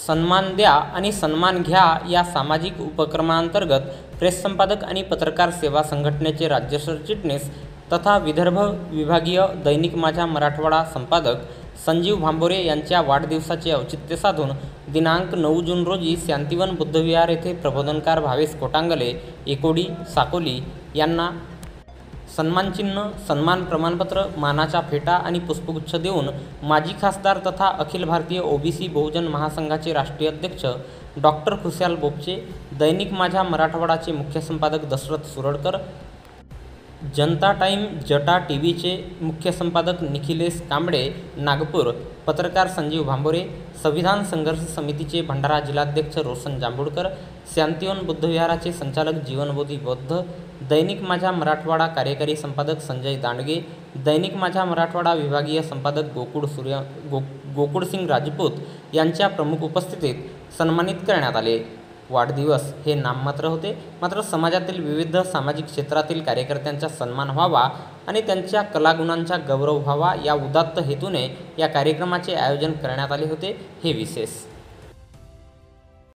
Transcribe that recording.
सन्मान द्या आणि सन्मान घ्या या सामाजिक उपक्रमांतर्गत प्रेस संपादक आणि पत्रकार सेवा संघटनेचे राज्य सरचिटणीस तथा विदर्भ विभागीय दैनिक माझा मराठवाडा संपादक संजीव भांबोरे यांच्या वाढदिवसाचे औचित्य साधून दिनांक 9 जून रोजी शांतिवन बुद्धविहार येथे प्रबोधनकार भावेश कोटांगले एकोडी साकोली यांना सन्मानचिन्ह, सन्मान प्रमाणपत्र, मानाचा फेटा आणि पुष्पगुच्छ देऊन माजी खासदार तथा अखिल भारतीय ओबीसी बहुजन महासंघाचे राष्ट्रीय अध्यक्ष डॉक्टर खुशाल बोपचे, दैनिक माझा मराठवाडाचे मुख्य संपादक दशरथ सुरडकर, जनता टाइम जटा टीव्हीचे मुख्य संपादक निखिलेश कांबळे नागपूर, पत्रकार संजीव भांबोरे, संविधान संघर्ष समितीचे भंडारा जिल्हाध्यक्ष रोशन जांभूळकर, शांतिवन बुद्धविहाराचे संचालक जीवनबोधी बौद्ध, दैनिक माझा मराठवाडा कार्यकारी संपादक संजय दांडगे, दैनिक माझा मराठवाडा विभागीय संपादक गोकुळसिंग राजपूत यांच्या प्रमुख उपस्थितीत सन्मानित करण्यात आले. वाढदिवस हे नाममात्र होते, मात्र समाजातील विविध सामाजिक क्षेत्रातील कार्यकर्त्यांचा सन्मान व्हावा आणि त्यांच्या कलागुणांचा गौरव व्हावा या उदात्त हेतूने या कार्यक्रमाचे आयोजन करण्यात आले होते. हे विशेष